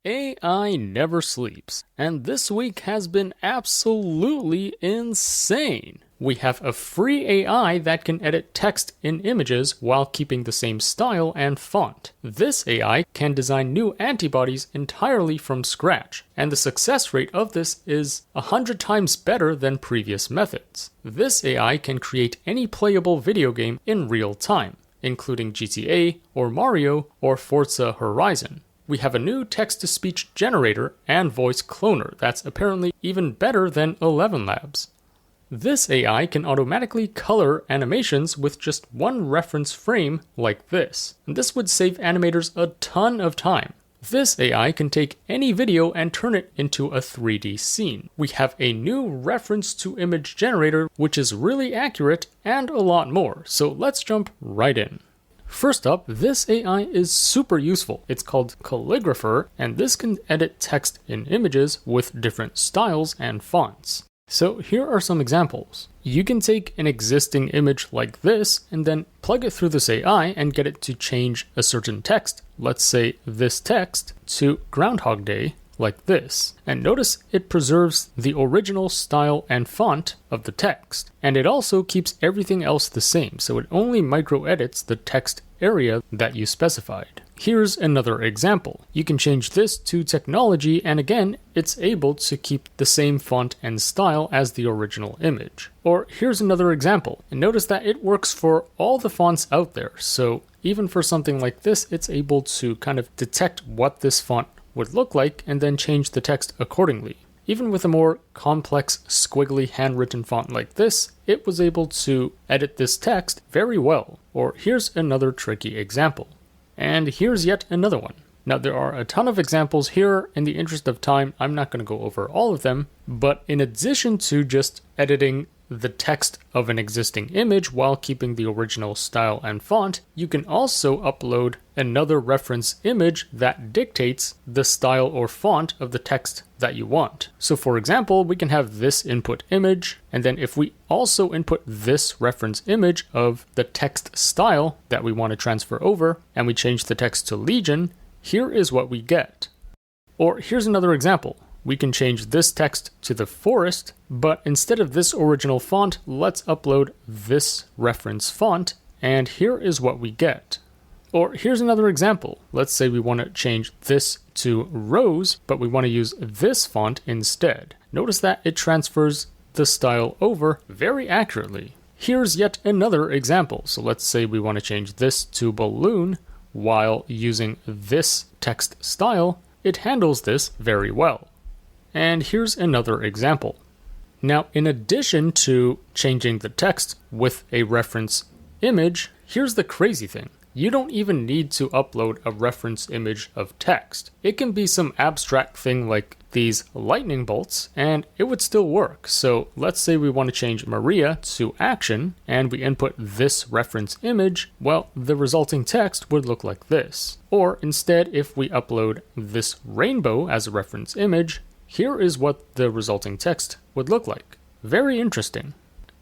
AI never sleeps, and this week has been absolutely insane. We have a free AI that can edit text in images while keeping the same style and font. This AI can design new antibodies entirely from scratch, and the success rate of this is 100 times better than previous methods. This AI can create any playable video game in real time, including GTA or Mario or Forza Horizon. We have a new text-to-speech generator and voice cloner that's apparently even better than 11 Labs. This AI can automatically color animations with just one reference frame like this. And this would save animators a ton of time. This AI can take any video and turn it into a 3D scene. We have a new reference-to-image generator which is really accurate and a lot more, so let's jump right in. First up, this AI is super useful. It's called Calligrapher, and this can edit text in images with different styles and fonts. So here are some examples. You can take an existing image like this and then plug it through this AI and get it to change a certain text, let's say this text, to Groundhog Day, like this. And notice it preserves the original style and font of the text. And it also keeps everything else the same, so it only micro-edits the text area that you specified. Here's another example. You can change this to technology, and again, it's able to keep the same font and style as the original image. Or here's another example, and notice that it works for all the fonts out there, so even for something like this, it's able to kind of detect what this font would look like and then change the text accordingly. Even with a more complex, squiggly handwritten font like this, it was able to edit this text very well. Or here's another tricky example. And here's yet another one. Now there are a ton of examples here. In the interest of time, I'm not going to go over all of them, but in addition to just editing the text of an existing image while keeping the original style and font, you can also upload another reference image that dictates the style or font of the text that you want. So for example, we can have this input image, and then if we also input this reference image of the text style that we want to transfer over, and we change the text to Legion, here is what we get. Or here's another example. We can change this text to the forest, but instead of this original font, let's upload this reference font, and here is what we get. Or here's another example. Let's say we want to change this to rose, but we want to use this font instead. Notice that it transfers the style over very accurately. Here's yet another example. So let's say we want to change this to balloon while using this text style. It handles this very well. And here's another example. Now, in addition to changing the text with a reference image, here's the crazy thing. You don't even need to upload a reference image of text. It can be some abstract thing like these lightning bolts, and it would still work. So let's say we want to change Maria to action, and we input this reference image. Well, the resulting text would look like this. Or instead, if we upload this rainbow as a reference image, here is what the resulting text would look like. Very interesting.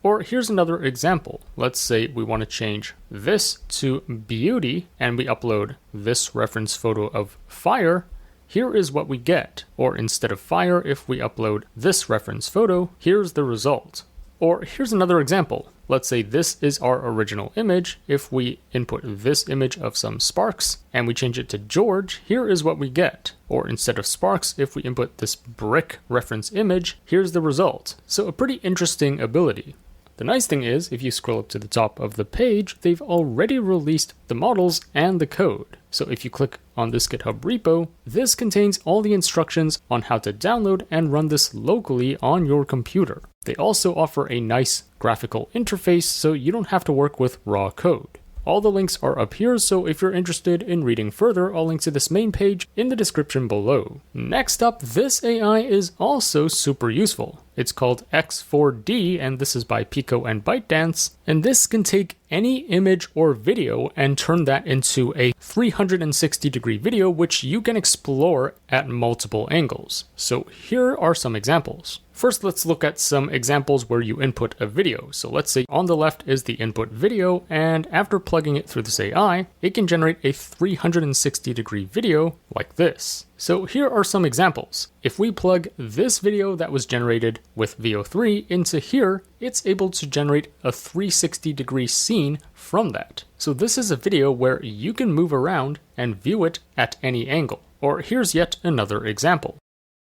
Or here's another example. Let's say we want to change this to beauty and we upload this reference photo of fire. Here is what we get. Or instead of fire, if we upload this reference photo, here's the result. Or here's another example. Let's say this is our original image. If we input this image of some sparks and we change it to George, here is what we get. Or instead of sparks, if we input this brick reference image, here's the result. So a pretty interesting ability. The nice thing is, if you scroll up to the top of the page, they've already released the models and the code. So if you click on this GitHub repo, this contains all the instructions on how to download and run this locally on your computer. They also offer a nice graphical interface, so you don't have to work with raw code. All the links are up here, so if you're interested in reading further, I'll link to this main page in the description below. Next up, this AI is also super useful. It's called X4D, and this is by Pico and ByteDance, and this can take any image or video and turn that into a 360-degree video, which you can explore at multiple angles. So here are some examples. First, let's look at some examples where you input a video. So let's say on the left is the input video, and after plugging it through this AI, it can generate a 360-degree video like this. So here are some examples. If we plug this video that was generated with VO3 into here, it's able to generate a 360-degree scene from that. So this is a video where you can move around and view it at any angle. Or here's yet another example.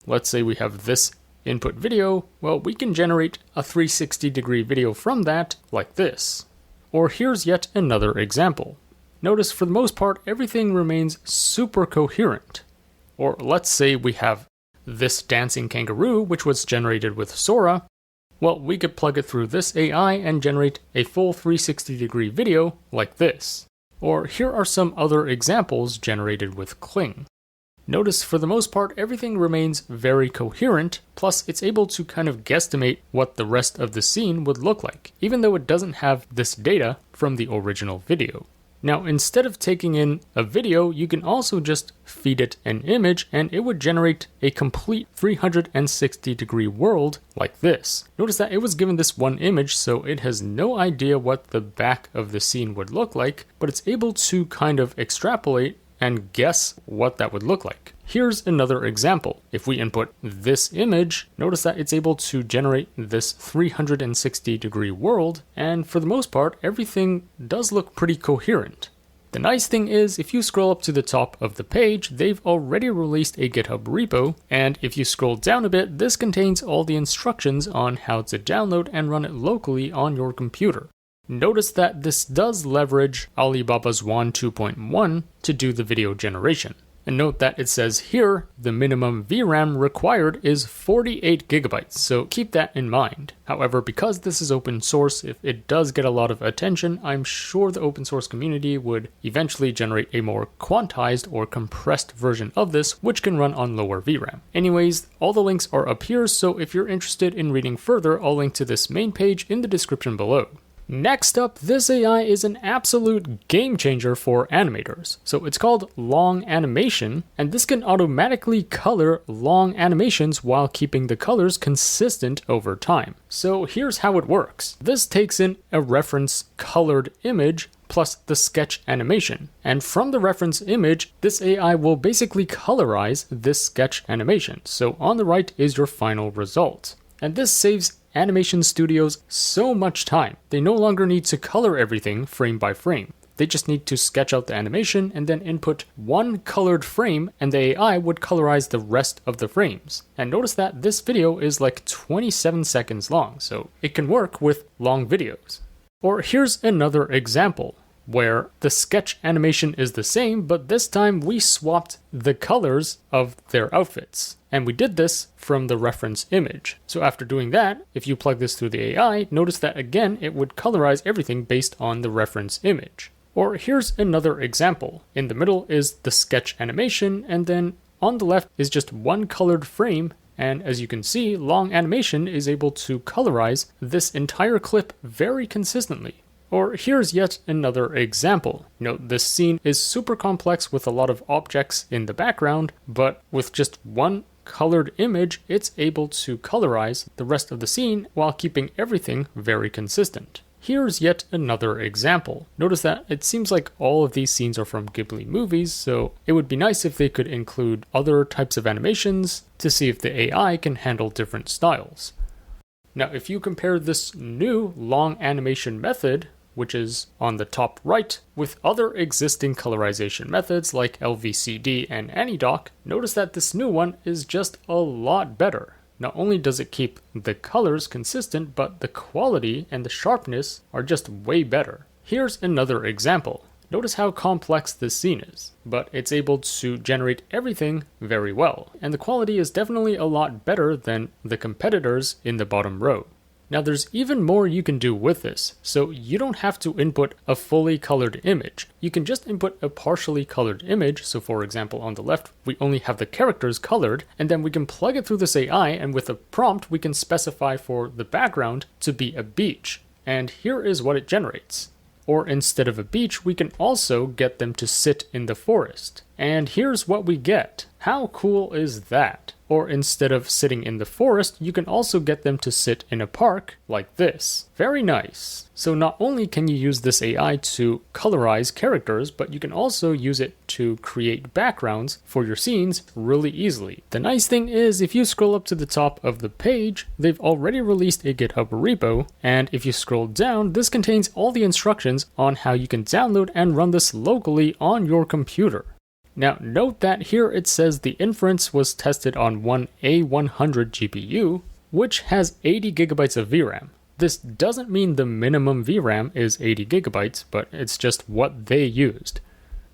Let's say we have this input video. Well, we can generate a 360-degree video from that like this. Or here's yet another example. Notice for the most part, everything remains super coherent. Or let's say we have this dancing kangaroo, which was generated with Sora. Well, we could plug it through this AI and generate a full 360-degree video like this. Or here are some other examples generated with Kling. Notice for the most part, everything remains very coherent, plus it's able to kind of guesstimate what the rest of the scene would look like, even though it doesn't have this data from the original video. Now, instead of taking in a video, you can also just feed it an image and it would generate a complete 360-degree world like this. Notice that it was given this one image, so it has no idea what the back of the scene would look like, but it's able to kind of extrapolate and guess what that would look like. Here's another example. If we input this image, notice that it's able to generate this 360-degree world, and for the most part, everything does look pretty coherent. The nice thing is, if you scroll up to the top of the page, they've already released a GitHub repo, and if you scroll down a bit, this contains all the instructions on how to download and run it locally on your computer. Notice that this does leverage Alibaba's WAN 2.1 to do the video generation. And note that it says here, the minimum VRAM required is 48 gigabytes, so keep that in mind. However, because this is open source, if it does get a lot of attention, I'm sure the open source community would eventually generate a more quantized or compressed version of this, which can run on lower VRAM. Anyways, all the links are up here, so if you're interested in reading further, I'll link to this main page in the description below. Next up, this AI is an absolute game changer for animators. So it's called LongAnimation, and this can automatically color long animations while keeping the colors consistent over time. So here's how it works. This takes in a reference colored image plus the sketch animation. And from the reference image, this AI will basically colorize this sketch animation. So on the right is your final result. And this saves animation studios so much time. They no longer need to color everything frame by frame. They just need to sketch out the animation and then input one colored frame, and the AI would colorize the rest of the frames. And notice that this video is like 27 seconds long, so it can work with long videos. Or here's another example where the sketch animation is the same, but this time we swapped the colors of their outfits. And we did this from the reference image. So after doing that, if you plug this through the AI, notice that again, it would colorize everything based on the reference image. Or here's another example. In the middle is the sketch animation, and then on the left is just one colored frame. And as you can see, LongAnimation is able to colorize this entire clip very consistently. Or here's yet another example. Note this scene is super complex with a lot of objects in the background, but with just one colored image, it's able to colorize the rest of the scene while keeping everything very consistent. Here's yet another example. Notice that it seems like all of these scenes are from Ghibli movies, so it would be nice if they could include other types of animations to see if the AI can handle different styles. Now, if you compare this new LongAnimation method, which is on the top right, with other existing colorization methods like LVCD and AnyDoc, notice that this new one is just a lot better. Not only does it keep the colors consistent, but the quality and the sharpness are just way better. Here's another example. Notice how complex this scene is, but it's able to generate everything very well, and the quality is definitely a lot better than the competitors in the bottom row. Now there's even more you can do with this, so you don't have to input a fully colored image. You can just input a partially colored image, so for example on the left we only have the characters colored, and then we can plug it through this AI, and with a prompt we can specify for the background to be a beach. And here is what it generates. Or instead of a beach, we can also get them to sit in the forest. And here's what we get. How cool is that? Or instead of sitting in the forest, you can also get them to sit in a park like this. Very nice. So not only can you use this AI to colorize characters, but you can also use it to create backgrounds for your scenes really easily. The nice thing is, if you scroll up to the top of the page, they've already released a GitHub repo, and if you scroll down, this contains all the instructions on how you can download and run this locally on your computer. Now, note that here it says the inference was tested on one A100 GPU, which has 80 gigabytes of VRAM. This doesn't mean the minimum VRAM is 80 gigabytes, but it's just what they used.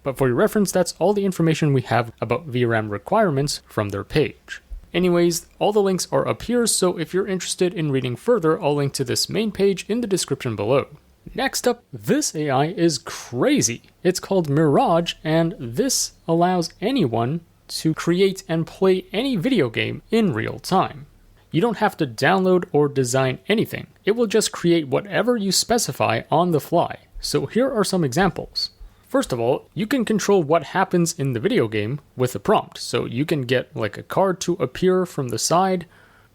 But for your reference, that's all the information we have about VRAM requirements from their page. Anyways, all the links are up here, so if you're interested in reading further, I'll link to this main page in the description below. Next up, this AI is crazy. It's called Mirage, and this allows anyone to create and play any video game in real time. You don't have to download or design anything. It will just create whatever you specify on the fly. So here are some examples. First of all, you can control what happens in the video game with a prompt. So you can get like a card to appear from the side.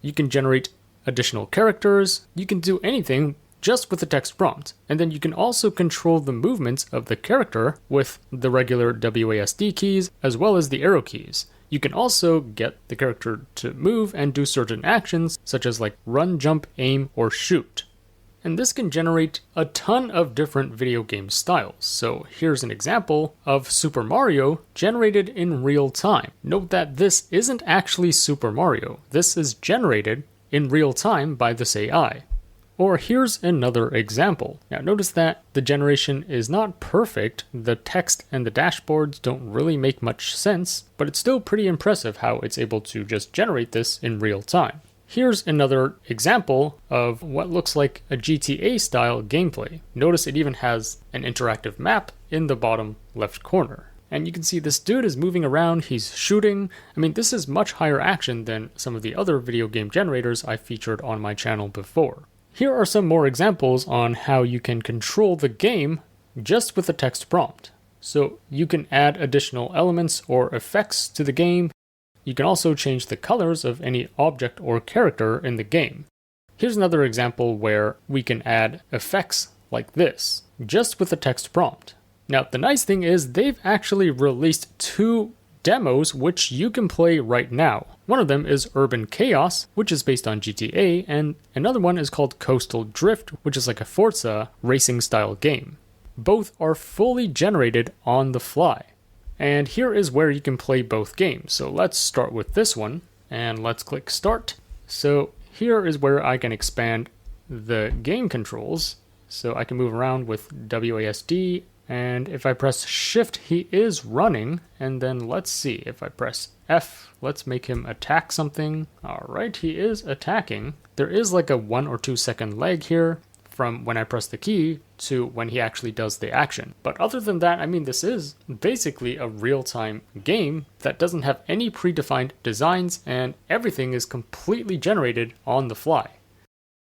You can generate additional characters. You can do anything just with the text prompt. And then you can also control the movements of the character with the regular WASD keys as well as the arrow keys. You can also get the character to move and do certain actions such as like run, jump, aim, or shoot. And this can generate a ton of different video game styles. So here's an example of Super Mario generated in real time. Note that this isn't actually Super Mario. This is generated in real time by this AI. Or here's another example. Now notice that the generation is not perfect, the text and the dashboards don't really make much sense, but it's still pretty impressive how it's able to just generate this in real time. Here's another example of what looks like a GTA style gameplay. Notice it even has an interactive map in the bottom left corner. And you can see this dude is moving around, he's shooting. I mean, this is much higher action than some of the other video game generators I featured on my channel before. Here are some more examples on how you can control the game just with a text prompt. So you can add additional elements or effects to the game. You can also change the colors of any object or character in the game. Here's another example where we can add effects like this, just with a text prompt. Now, the nice thing is they've actually released 2 demos which you can play right now. One of them is Urban Chaos, which is based on GTA, and another one is called Coastal Drift, which is like a Forza racing style game. Both are fully generated on the fly. And here is where you can play both games. So let's start with this one, and let's click Start. So here is where I can expand the game controls. So I can move around with WASD, and if I press Shift, he is running. And then let's see, if I press F, let's make him attack something. All right, he is attacking. There is like a 1 or 2 second lag here from when I press the key to when he actually does the action. But other than that, I mean, this is basically a real-time game that doesn't have any predefined designs, and everything is completely generated on the fly.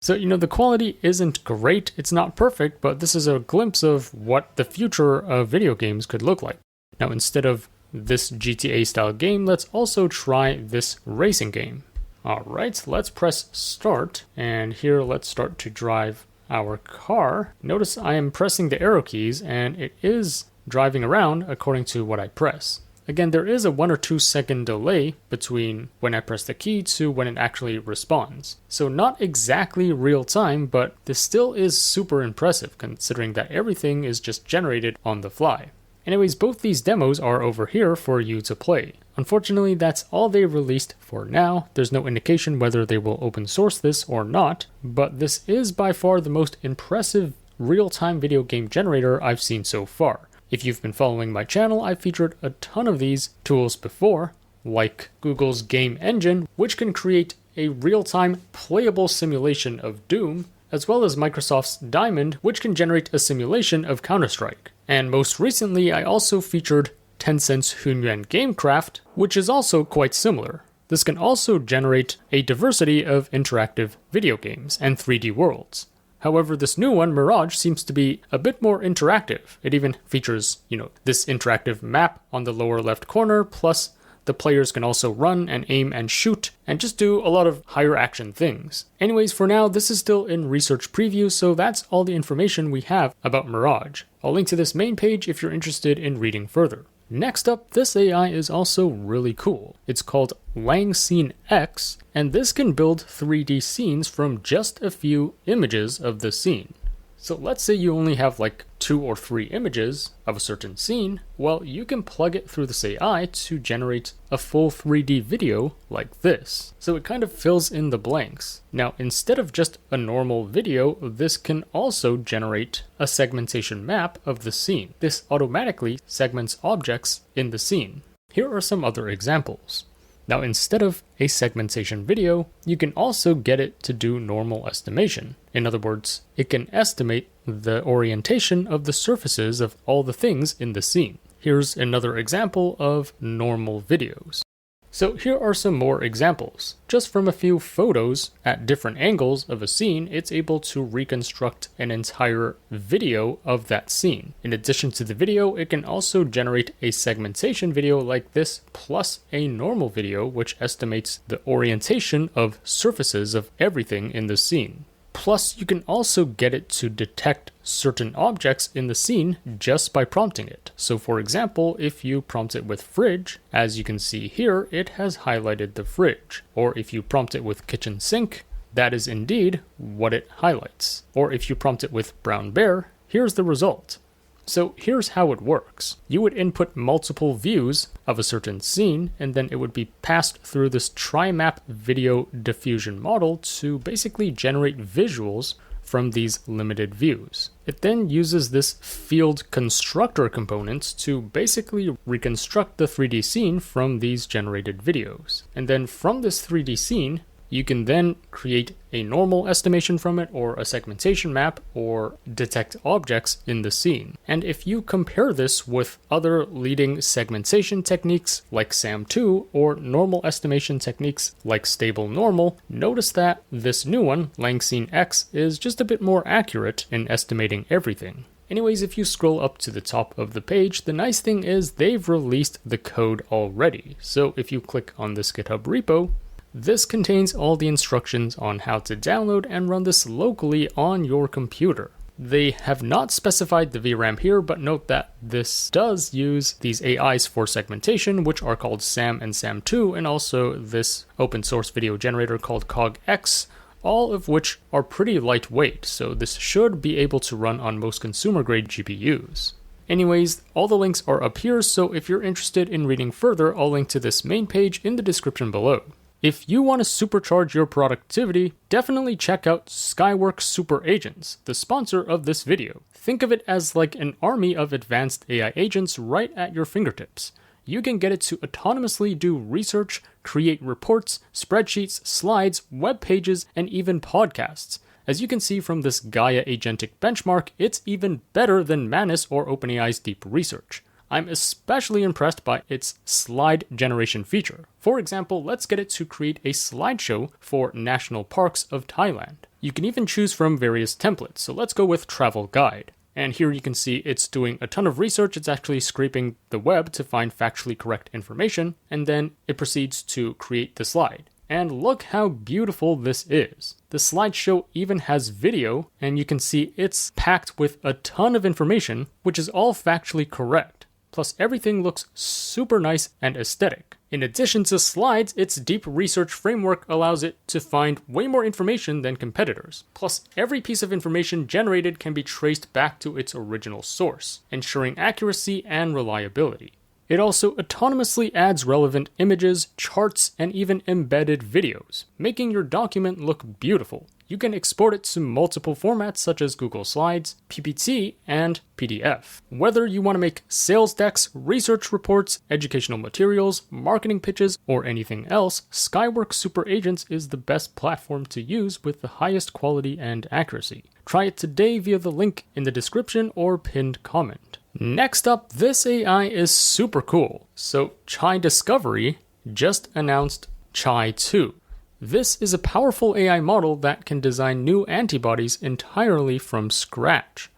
So, the quality isn't great, it's not perfect, but this is a glimpse of what the future of video games could look like. Now, instead of this GTA style game, let's also try this racing game. Alright, let's press Start, and here let's start to drive our car. Notice I am pressing the arrow keys, and it is driving around according to what I press. Again, there is a 1 or 2 second delay between when I press the key to when it actually responds. So not exactly real time, but this still is super impressive considering that everything is just generated on the fly. Anyways, both these demos are over here for you to play. Unfortunately, that's all they released for now. There's no indication whether they will open source this or not, but this is by far the most impressive real-time video game generator I've seen so far. If you've been following my channel, I've featured a ton of these tools before, like Google's Game Engine, which can create a real-time playable simulation of Doom, as well as Microsoft's Diamond, which can generate a simulation of Counter-Strike. And most recently, I also featured Tencent's Hunyuan Gamecraft, which is also quite similar. This can also generate a diversity of interactive video games and 3D worlds. However, this new one, Mirage, seems to be a bit more interactive. It even features, this interactive map on the lower left corner, plus The players can also run and aim and shoot and just do a lot of higher action things. Anyways, for now, this is still in research preview, so that's all the information we have about Mirage. I'll link to this main page if you're interested in reading further. Next up, this AI is also really cool. It's called LangScene-X, and this can build 3D scenes from just a few images of the scene. So let's say you only have like 2 or 3 images of a certain scene. Well, you can plug it through this AI to generate a full 3D video like this. So it kind of fills in the blanks. Now, instead of just a normal video, this can also generate a segmentation map of the scene. This automatically segments objects in the scene. Here are some other examples. Now, instead of a segmentation video, you can also get it to do normal estimation. In other words, it can estimate the orientation of the surfaces of all the things in the scene. Here's another example of normal videos. So here are some more examples. Just from a few photos at different angles of a scene, it's able to reconstruct an entire video of that scene. In addition to the video, it can also generate a segmentation video like this, plus a normal video, which estimates the orientation of surfaces of everything in the scene. Plus, you can also get it to detect certain objects in the scene just by prompting it. So for example, if you prompt it with fridge, as you can see here, it has highlighted the fridge. Or if you prompt it with kitchen sink, that is indeed what it highlights. Or if you prompt it with brown bear, here's the result. So here's how it works. You would input multiple views of a certain scene, and then it would be passed through this tri-map video diffusion model to basically generate visuals from these limited views. It then uses this field constructor components to basically reconstruct the 3D scene from these generated videos. And then from this 3D scene, you can then create a normal estimation from it, or a segmentation map, or detect objects in the scene. And if you compare this with other leading segmentation techniques like SAM2 or normal estimation techniques like stable normal, notice that this new one, LangScene-X, is just a bit more accurate in estimating everything. Anyways, if you scroll up to the top of the page, the nice thing is they've released the code already. So if you click on this GitHub repo, this contains all the instructions on how to download and run this locally on your computer. They have not specified the VRAM here, but note that this does use these AIs for segmentation, which are called SAM and SAM2, and also this open source video generator called CogX, all of which are pretty lightweight, so this should be able to run on most consumer-grade GPUs. Anyways, all the links are up here, so if you're interested in reading further, I'll link to this main page in the description below. If you want to supercharge your productivity, definitely check out Skywork Super Agents, the sponsor of this video. Think of it as like an army of advanced AI agents right at your fingertips. You can get it to autonomously do research, create reports, spreadsheets, slides, web pages, and even podcasts. As you can see from this Gaia agentic benchmark, it's even better than Manus or OpenAI's deep research. I'm especially impressed by its slide generation feature. For example, let's get it to create a slideshow for national parks of Thailand. You can even choose from various templates, so let's go with travel guide. And here you can see it's doing a ton of research. It's actually scraping the web to find factually correct information, and then it proceeds to create the slide. And look how beautiful this is. The slideshow even has video, and you can see it's packed with a ton of information, which is all factually correct. Plus everything looks super nice and aesthetic. In addition to slides, its deep research framework allows it to find way more information than competitors. Plus every piece of information generated can be traced back to its original source, ensuring accuracy and reliability. It also autonomously adds relevant images, charts, and even embedded videos, making your document look beautiful. You can export it to multiple formats such as Google Slides, PPT, and PDF. Whether you want to make sales decks, research reports, educational materials, marketing pitches, or anything else, Skywork Super Agents is the best platform to use with the highest quality and accuracy. Try it today via the link in the description or pinned comment. Next up, this AI is super cool. So Chai Discovery just announced Chai 2. This is a powerful AI model that can design new antibodies entirely from scratch.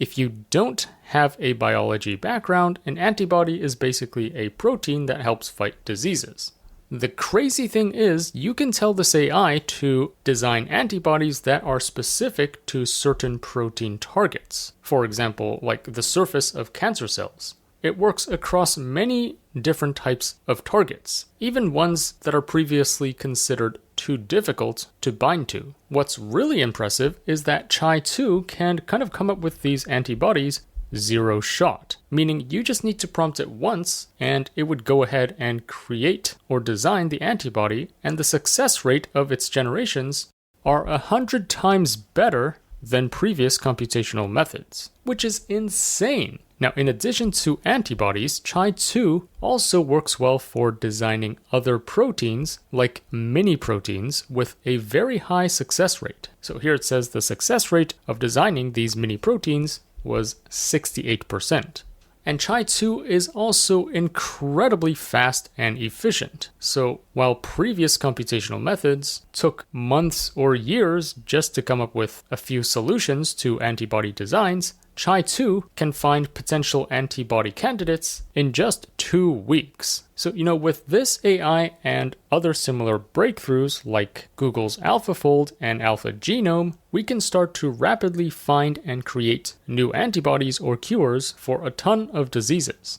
If you don't have a biology background, an antibody is basically a protein that helps fight diseases. The crazy thing is, you can tell this AI to design antibodies that are specific to certain protein targets. For example, like the surface of cancer cells. It works across many different types of targets, even ones that are previously considered too difficult to bind to. What's really impressive is that Chai 2 can kind of come up with these antibodies zero shot, meaning you just need to prompt it once and it would go ahead and create or design the antibody, and the success rate of its generations are 100 times better than previous computational methods, which is insane. Now, in addition to antibodies, Chai 2 also works well for designing other proteins, like mini proteins, with a very high success rate. So here it says the success rate of designing these mini proteins was 68%. And Chai 2 is also incredibly fast and efficient. So while previous computational methods took months or years just to come up with a few solutions to antibody designs, Chai 2 can find potential antibody candidates in just 2 weeks. So, with this AI and other similar breakthroughs like Google's AlphaFold and AlphaGenome, we can start to rapidly find and create new antibodies or cures for a ton of diseases.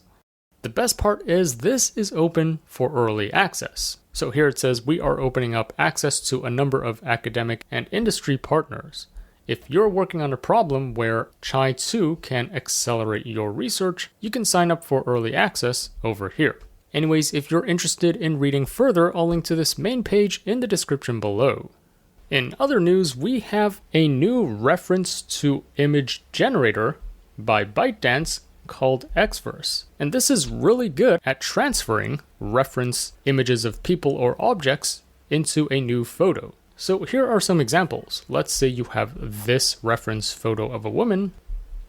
The best part is this is open for early access. So here it says we are opening up access to a number of academic and industry partners. If you're working on a problem where Chai 2 can accelerate your research, you can sign up for early access over here. Anyways, if you're interested in reading further, I'll link to this main page in the description below. In other news, we have a new reference to image generator by ByteDance called XVerse. And this is really good at transferring reference images of people or objects into a new photo. So here are some examples. Let's say you have this reference photo of a woman,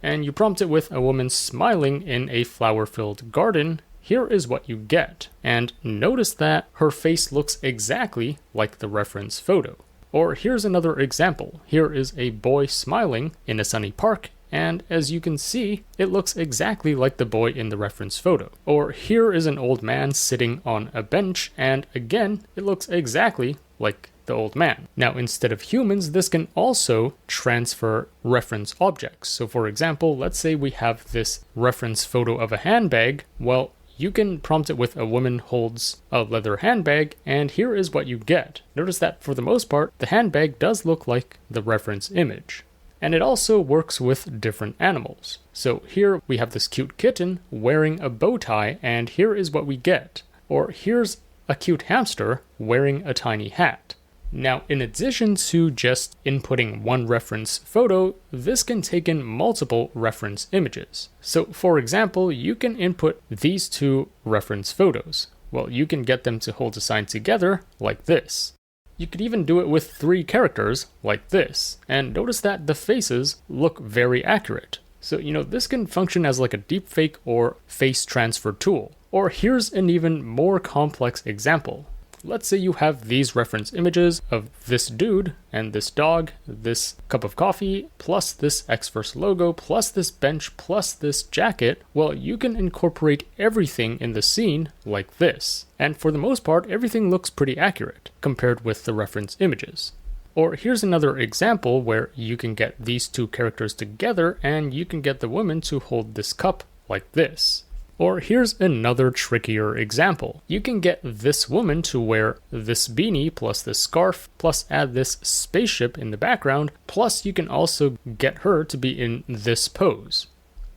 and you prompt it with a woman smiling in a flower-filled garden. Here is what you get. And notice that her face looks exactly like the reference photo. Or here's another example. Here is a boy smiling in a sunny park, and as you can see, it looks exactly like the boy in the reference photo. Or here is an old man sitting on a bench, and again, it looks exactly like the old man. Now, instead of humans, this can also transfer reference objects. So for example, let's say we have this reference photo of a handbag. Well, you can prompt it with a woman holds a leather handbag, and here is what you get. Notice that for the most part, the handbag does look like the reference image. And it also works with different animals. So here we have this cute kitten wearing a bow tie, and here is what we get. Or here's a cute hamster wearing a tiny hat. Now, in addition to just inputting one reference photo, this can take in multiple reference images. So, for example, you can input these two reference photos. Well, you can get them to hold a sign together like this. You could even do it with 3 characters like this. And notice that the faces look very accurate. So, this can function as like a deepfake or face transfer tool. Or here's an even more complex example. Let's say you have these reference images of this dude and this dog, this cup of coffee, plus this XVerse logo, plus this bench, plus this jacket. Well, you can incorporate everything in the scene like this. And for the most part, everything looks pretty accurate compared with the reference images. Or here's another example where you can get these 2 characters together and you can get the woman to hold this cup like this. Or here's another trickier example. You can get this woman to wear this beanie plus this scarf, plus add this spaceship in the background, plus you can also get her to be in this pose.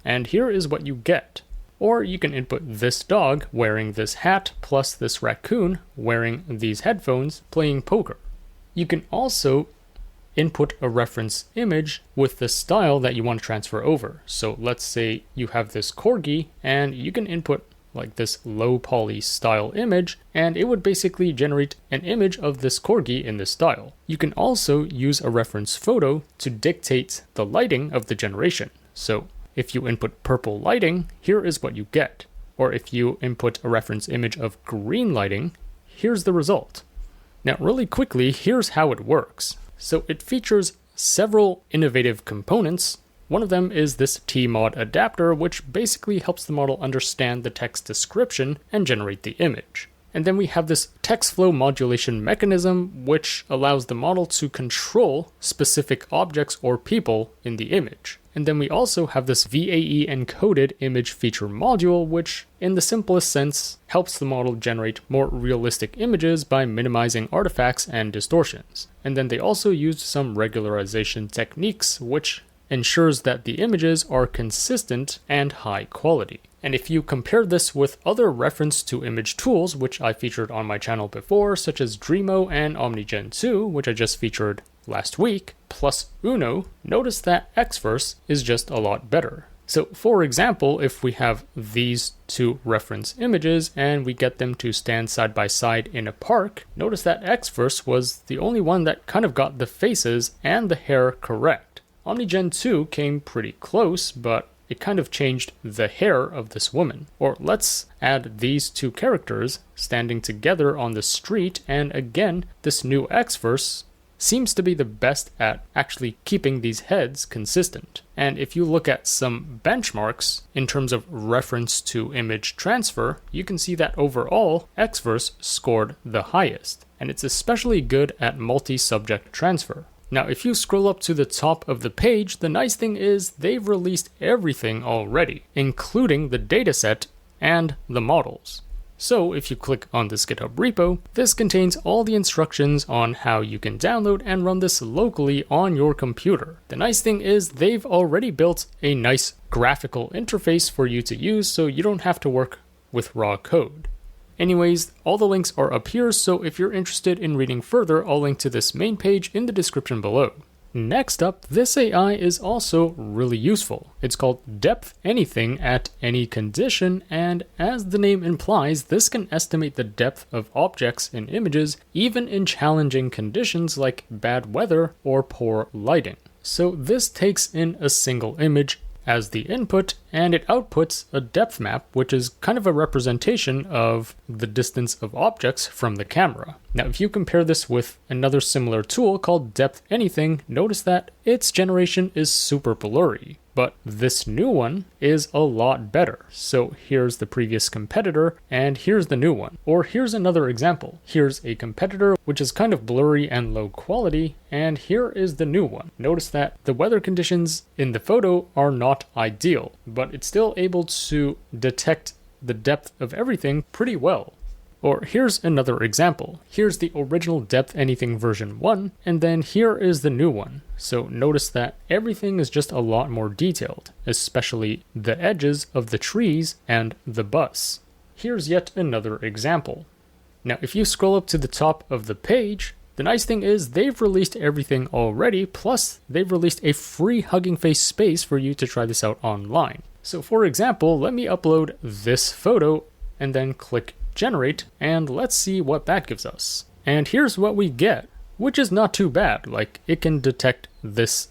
And here is what you get. Or you can input this dog wearing this hat plus this raccoon wearing these headphones playing poker. You can also input a reference image with the style that you want to transfer over. So let's say you have this corgi and you can input like this low poly style image, and it would basically generate an image of this corgi in this style. You can also use a reference photo to dictate the lighting of the generation. So if you input purple lighting, here is what you get. Or if you input a reference image of green lighting, here's the result. Now, really quickly, here's how it works. So it features several innovative components One of them is this T-mod adapter, which basically helps the model understand the text description and generate the image. And then we have this text flow modulation mechanism, which allows the model to control specific objects or people in the image. And then we also have this VAE encoded image feature module, which in the simplest sense helps the model generate more realistic images by minimizing artifacts and distortions. And then they also used some regularization techniques, which ensures that the images are consistent and high quality. And if you compare this with other reference to image tools, which I featured on my channel before, such as Dreamo and OmniGen 2, which I just featured last week, plus Uno, notice that XVerse is just a lot better. So for example, if we have these two reference images and we get them to stand side by side in a park, notice that XVerse was the only one that kind of got the faces and the hair correct. OmniGen 2 came pretty close, but it kind of changed the hair of this woman. Or let's add these two characters standing together on the street, and again, this new XVerse seems to be the best at actually keeping these heads consistent. And if you look at some benchmarks in terms of reference to image transfer, you can see that overall, XVerse scored the highest. And it's especially good at multi-subject transfer. Now, if you scroll up to the top of the page, the nice thing is they've released everything already, including the dataset and the models. So if you click on this GitHub repo, this contains all the instructions on how you can download and run this locally on your computer. The nice thing is they've already built a nice graphical interface for you to use, so you don't have to work with raw code. Anyways, all the links are up here, so if you're interested in reading further, I'll link to this main page in the description below. Next up, this AI is also really useful. It's called Depth Anything at Any Condition, and as the name implies, this can estimate the depth of objects in images, even in challenging conditions like bad weather or poor lighting. So this takes in a single image as the input, and it outputs a depth map, which is kind of a representation of the distance of objects from the camera. Now, if you compare this with another similar tool called Depth Anything, notice that its generation is super blurry, but this new one is a lot better. So here's the previous competitor, and here's the new one. Or here's another example. Here's a competitor, which is kind of blurry and low quality, and here is the new one. Notice that the weather conditions in the photo are not ideal, but it's still able to detect the depth of everything pretty well. Or here's another example. Here's the original Depth Anything version 1, and then here is the new one. So notice that everything is just a lot more detailed, especially the edges of the trees and the bus. Here's yet another example. Now, if you scroll up to the top of the page, the nice thing is they've released everything already, plus they've released a free Hugging Face space for you to try this out online. So for example, let me upload this photo and then click generate, and let's see what that gives us. And here's what we get, which is not too bad. Like, it can detect this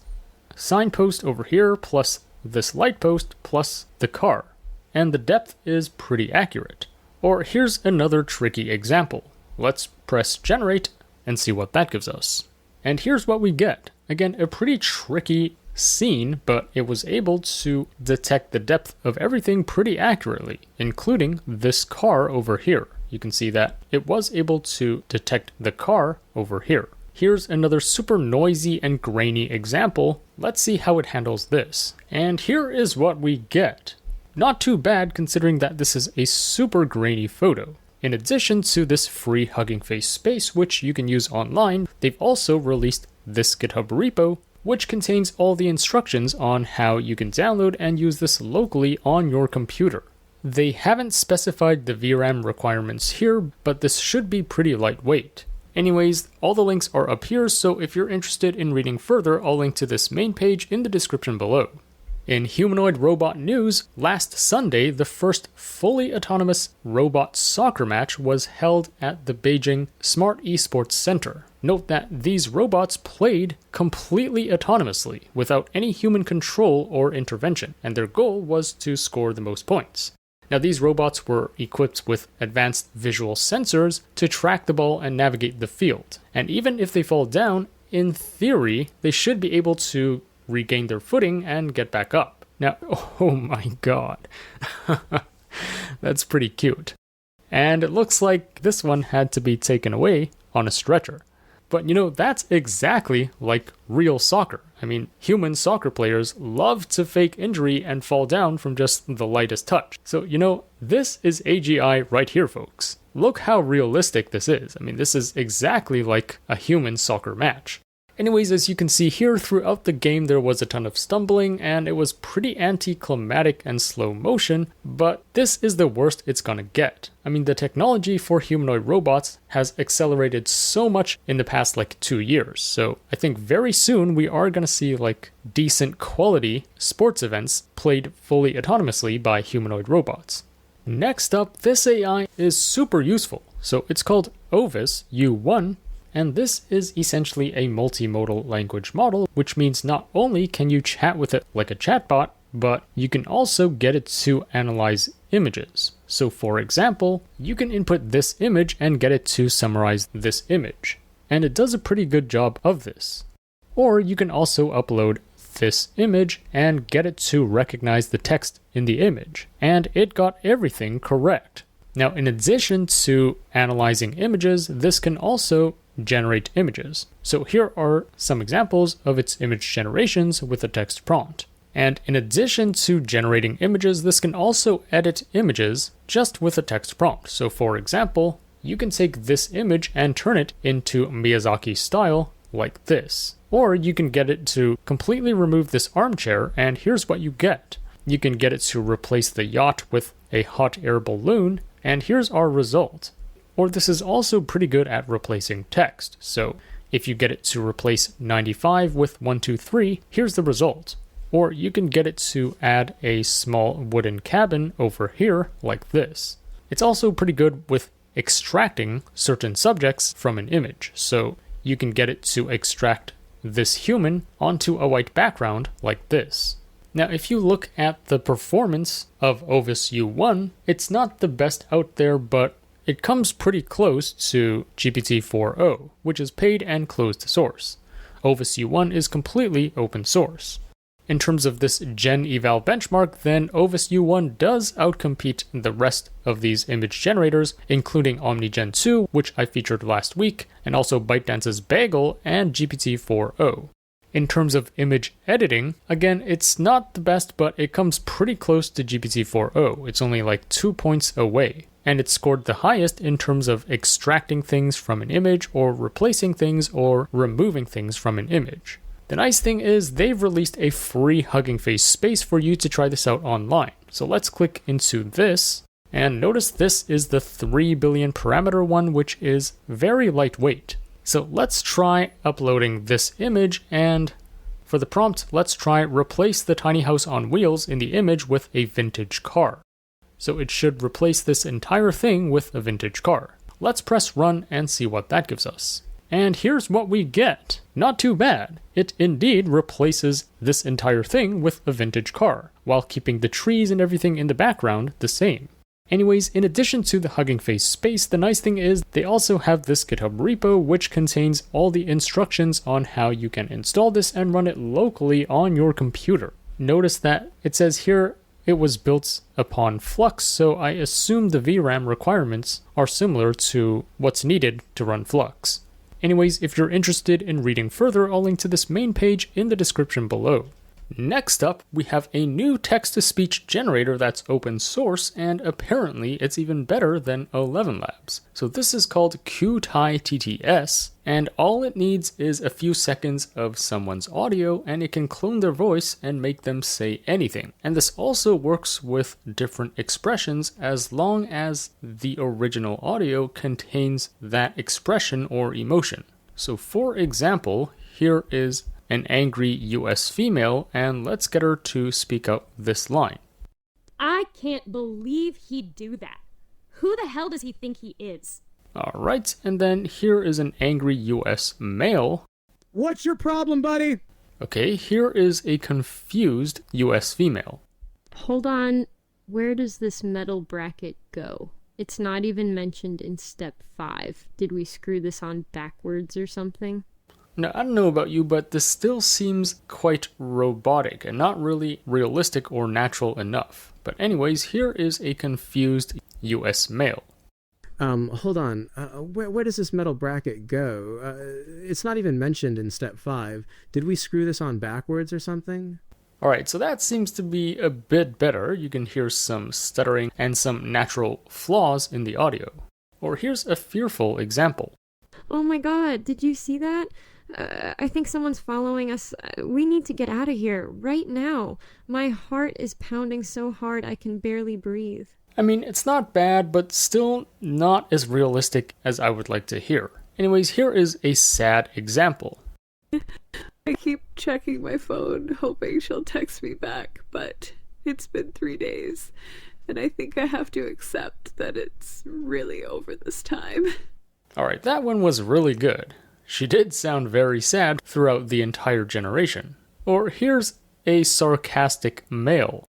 signpost over here, plus this light post, plus the car. And the depth is pretty accurate. Or here's another tricky example. Let's press generate and see what that gives us. And here's what we get. Again, a pretty tricky scene, but it was able to detect the depth of everything pretty accurately, including this car over here. You can see that it was able to detect the car over here. Here's another super noisy and grainy example. Let's see how it handles this. And here is what we get. Not too bad considering that this is a super grainy photo. In addition to this free Hugging Face space, which you can use online, they've also released this GitHub repo, which contains all the instructions on how you can download and use this locally on your computer. They haven't specified the VRAM requirements here, but this should be pretty lightweight. Anyways, all the links are up here, so if you're interested in reading further, I'll link to this main page in the description below. In humanoid robot news, last Sunday, the first fully autonomous robot soccer match was held at the Beijing Smart Esports Center. Note that these robots played completely autonomously, without any human control or intervention, and their goal was to score the most points. Now, these robots were equipped with advanced visual sensors to track the ball and navigate the field. And even if they fall down, in theory, they should be able to regain their footing and get back up. Now, oh my god. That's pretty cute. And it looks like this one had to be taken away on a stretcher. But that's exactly like real soccer. I mean, human soccer players love to fake injury and fall down from just the lightest touch. So, this is AGI right here, folks. Look how realistic this is. I mean, this is exactly like a human soccer match. Anyways, as you can see here, throughout the game there was a ton of stumbling and it was pretty anticlimactic and slow motion, but this is the worst it's gonna get. I mean, the technology for humanoid robots has accelerated so much in the past 2 years, so I think very soon we are gonna see decent quality sports events played fully autonomously by humanoid robots. Next up, this AI is super useful. So it's called Ovis U1. And this is essentially a multimodal language model, which means not only can you chat with it like a chatbot, but you can also get it to analyze images. So for example, you can input this image and get it to summarize this image. And it does a pretty good job of this. Or you can also upload this image and get it to recognize the text in the image. And it got everything correct. Now, in addition to analyzing images, this can also generate images. So here are some examples of its image generations with a text prompt. And in addition to generating images, this can also edit images just with a text prompt. So for example, you can take this image and turn it into Miyazaki style like this. Or you can get it to completely remove this armchair, and here's what you get. You can get it to replace the yacht with a hot air balloon, and here's our result. Or this is also pretty good at replacing text. So if you get it to replace 95 with 123, here's the result. Or you can get it to add a small wooden cabin over here like this. It's also pretty good with extracting certain subjects from an image. So you can get it to extract this human onto a white background like this. Now, if you look at the performance of Ovis U1, it's not the best out there, but it comes pretty close to GPT-4o, which is paid and closed source. Ovis U1 is completely open source. In terms of this Gen Eval benchmark, then Ovis U1 does outcompete the rest of these image generators, including OmniGen 2, which I featured last week, and also ByteDance's Bagel and GPT-4o. In terms of image editing, again, it's not the best, but it comes pretty close to GPT-4o. It's only 2 points away. And it scored the highest in terms of extracting things from an image or replacing things or removing things from an image. The nice thing is they've released a free Hugging Face space for you to try this out online. So let's click into this, and notice this is the 3 billion parameter one, which is very lightweight. So let's try uploading this image, and for the prompt, let's try replace the tiny house on wheels in the image with a vintage car. So it should replace this entire thing with a vintage car. Let's press run and see what that gives us. And here's what we get. Not too bad. It indeed replaces this entire thing with a vintage car, while keeping the trees and everything in the background the same. Anyways, in addition to the Hugging Face space, the nice thing is they also have this GitHub repo, which contains all the instructions on how you can install this and run it locally on your computer. Notice that it says here it was built upon Flux, so I assume the VRAM requirements are similar to what's needed to run Flux. Anyways, if you're interested in reading further, I'll link to this main page in the description below. Next up, we have a new text-to-speech generator that's open source, and apparently it's even better than 11 Labs. So this is called Kyutai TTS, and all it needs is a few seconds of someone's audio, and it can clone their voice and make them say anything. And this also works with different expressions as long as the original audio contains that expression or emotion. So for example, here is an angry US female, and let's get her to speak out this line. I can't believe he'd do that. Who the hell does he think he is? Alright, and then here is an angry US male. What's your problem, buddy? Okay, here is a confused US female. Hold on, where does this metal bracket go? It's not even mentioned in step 5. Did we screw this on backwards or something? Now, I don't know about you, but this still seems quite robotic and not really realistic or natural enough. But anyways, here is a confused US male. Hold on. Where does this metal bracket go? It's not even mentioned in step 5. Did we screw this on backwards or something? Alright, so that seems to be a bit better. You can hear some stuttering and some natural flaws in the audio. Or here's a fearful example. Oh my god, did you see that? I think someone's following us. We need to get out of here, right now. My heart is pounding so hard I can barely breathe. I mean, it's not bad, but still not as realistic as I would like to hear. Anyways, here is a sad example. I keep checking my phone, hoping she'll text me back, but it's been 3 days, and I think I have to accept that it's really over this time. Alright, that one was really good. She did sound very sad throughout the entire generation. Or here's a sarcastic male.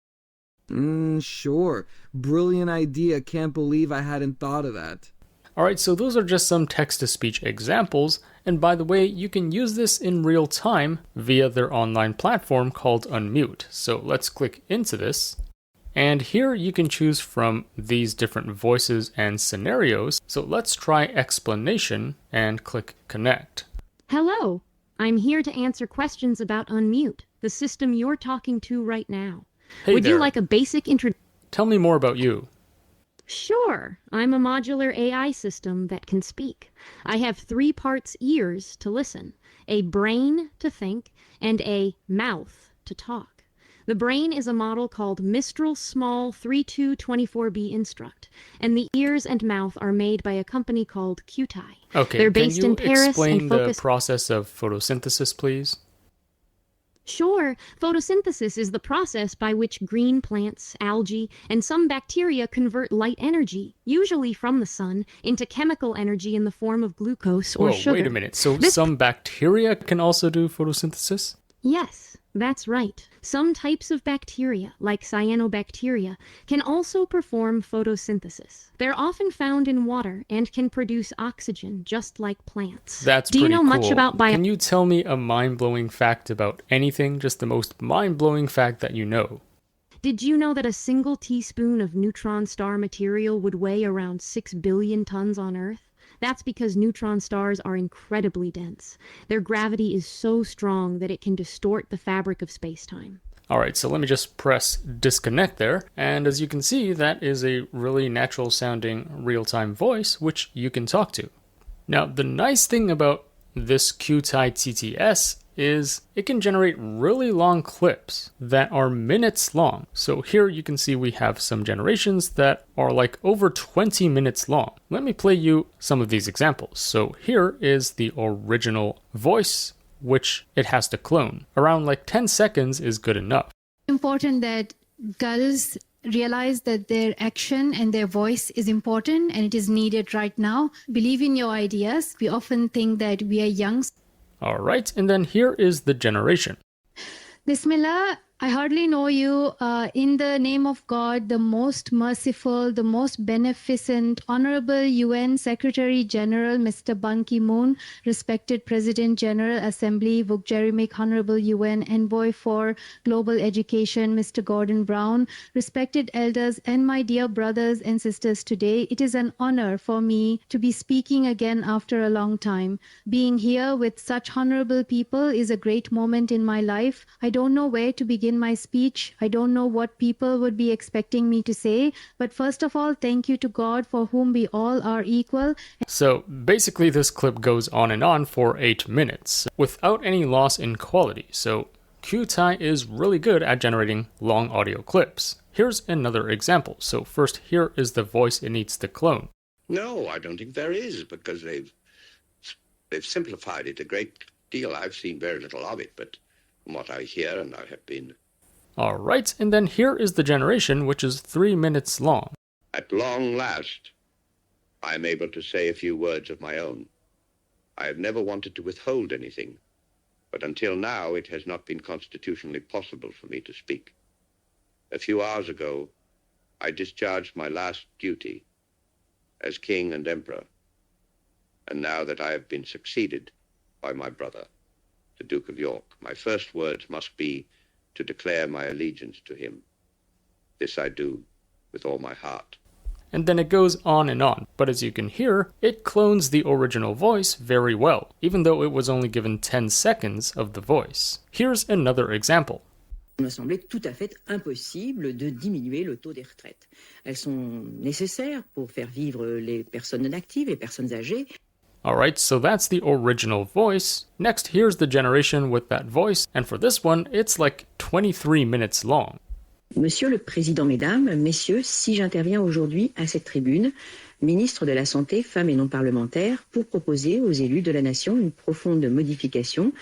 Sure. Brilliant idea. Can't believe I hadn't thought of that. Alright, so those are just some text-to-speech examples, and by the way, you can use this in real time via their online platform called Unmute. So let's click into this. And here you can choose from these different voices and scenarios. So let's try explanation and click connect. Hello, I'm here to answer questions about Unmute, the system you're talking to right now. Hey Would there. you like a basic introduction? Tell me more about you. Sure, I'm a modular AI system that can speak. I have 3 parts: ears to listen, a brain to think, and a mouth to talk. The brain is a model called Mistral Small 3224B Instruct, and the ears and mouth are made by a company called Kyutai. Okay, They're based can you in Paris explain and the focus. process of photosynthesis, please? Sure, photosynthesis is the process by which green plants, algae, and some bacteria convert light energy, usually from the sun, into chemical energy in the form of glucose or Whoa, sugar. wait a minute. So This- some bacteria can also do photosynthesis? Yes, that's right. Some types of bacteria, like cyanobacteria, can also perform photosynthesis. They're often found in water and can produce oxygen just like plants. That's Do you pretty know much cool. about bio? Can you tell me a mind-blowing fact about anything? Just the most mind-blowing fact that you know. Did you know that a single teaspoon of neutron star material would weigh around 6 billion tons on Earth? That's because neutron stars are incredibly dense. Their gravity is so strong that it can distort the fabric of space-time. Alright, so let me just press disconnect there, and as you can see, that is a really natural sounding real-time voice which you can talk to. Now, the nice thing about this Kyutai TTS is it can generate really long clips that are minutes long. So here you can see we have some generations that are like over 20 minutes long. Let me play you some of these examples. So here is the original voice, which it has to clone. Around like 10 seconds is good enough. Important that girls realize that their action and their voice is important and it is needed right now. Believe in your ideas. We often think that we are young. Alright, and then here is the generation. Bismillah, I hardly know you. In the name of God, the most merciful, the most beneficent, Honorable UN Secretary General, Mr. Ban Ki-moon, respected President General Assembly, Vukjeremik Honorable UN Envoy for Global Education, Mr. Gordon Brown, respected elders and my dear brothers and sisters today, it is an honor for me to be speaking again after a long time. Being here with such honorable people is a great moment in my life. I don't know where to begin my speech. I don't know what people would be expecting me to say, but first of all, thank you to God for whom we all are equal. So basically this clip goes on for 8 minutes without any loss in quality. So Kyutai is really good at generating long audio clips. Here's another example. So first, here is the voice it needs to clone. No, I don't think there is, because they've simplified it a great deal. I've seen very little of it, but from what I hear, and I have been... Alright, and then here is the generation, which is 3 minutes long. At long last, I am able to say a few words of my own. I have never wanted to withhold anything, but until now it has not been constitutionally possible for me to speak. A few hours ago, I discharged my last duty as king and emperor, and now that I have been succeeded by my brother, the Duke of York. My first words must be to declare my allegiance to him. This I do with all my heart. And then it goes on, but as you can hear, it clones the original voice very well, even though it was only given 10 seconds of the voice. Here's another example. Il me semblait tout à fait impossible de diminuer le taux des retraites. Elles sont nécessaires pour faire vivre les personnes inactives, les personnes âgées. Alright, so that's the original voice. Next, here's the generation with that voice, and for this one, it's like 23 minutes long. Monsieur le Président, Mesdames, Messieurs, si j'interviens aujourd'hui à cette tribune, ministre de la Santé, femmes et non parlementaires, pour proposer aux élus de la nation une profonde modification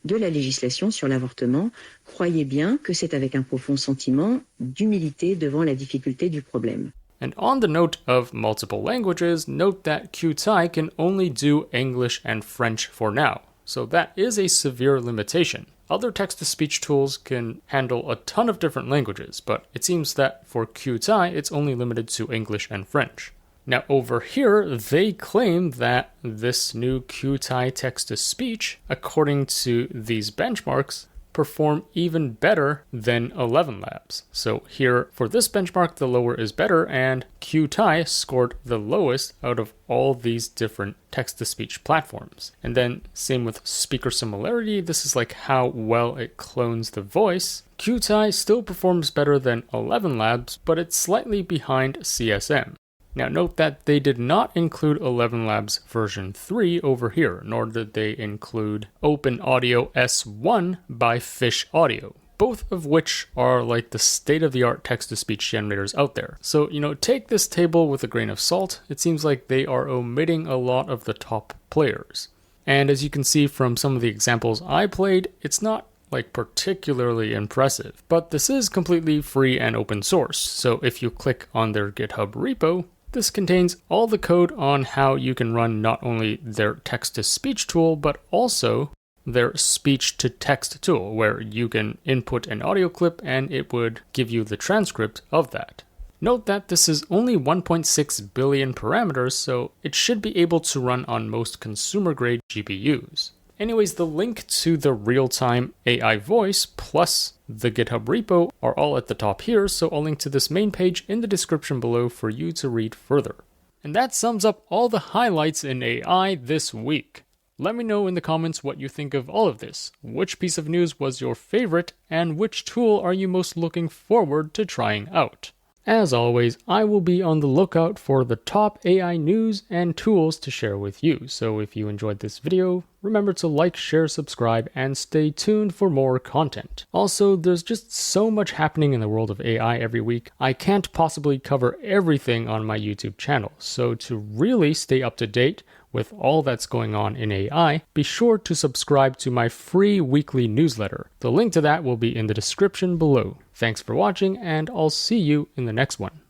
de la législation sur l'avortement, croyez bien que c'est avec un profond sentiment d'humilité devant la difficulté du problème. And on the note of multiple languages, note that Kyutai can only do English and French for now, so that is a severe limitation. Other text-to-speech tools can handle a ton of different languages, but it seems that for Kyutai, it's only limited to English and French. Now over here, they claim that this new Kyutai text-to-speech, according to these benchmarks, perform even better than 11 Labs. So here, for this benchmark, the lower is better, and Kyutai scored the lowest out of all these different text-to-speech platforms. And then same with speaker similarity, this is like how well it clones the voice. Kyutai still performs better than 11 Labs, but it's slightly behind CSM. Now note that they did not include 11 Labs version 3 over here, nor did they include Open Audio S1 by Fish Audio, both of which are like the state-of-the-art text-to-speech generators out there. So, take this table with a grain of salt. It seems like they are omitting a lot of the top players. And as you can see from some of the examples I played, it's not particularly impressive. But this is completely free and open source, so if you click on their GitHub repo, this contains all the code on how you can run not only their text-to-speech tool, but also their speech-to-text tool, where you can input an audio clip and it would give you the transcript of that. Note that this is only 1.6 billion parameters, so it should be able to run on most consumer-grade GPUs. Anyways, the link to the real-time AI voice plus the GitHub repo are all at the top here, so I'll link to this main page in the description below for you to read further. And that sums up all the highlights in AI this week. Let me know in the comments what you think of all of this. Which piece of news was your favorite, and which tool are you most looking forward to trying out? As always, I will be on the lookout for the top AI news and tools to share with you, so if you enjoyed this video, remember to like, share, subscribe, and stay tuned for more content. Also, there's just so much happening in the world of AI every week, I can't possibly cover everything on my YouTube channel, so to really stay up to date with all that's going on in AI, be sure to subscribe to my free weekly newsletter. The link to that will be in the description below. Thanks for watching, and I'll see you in the next one.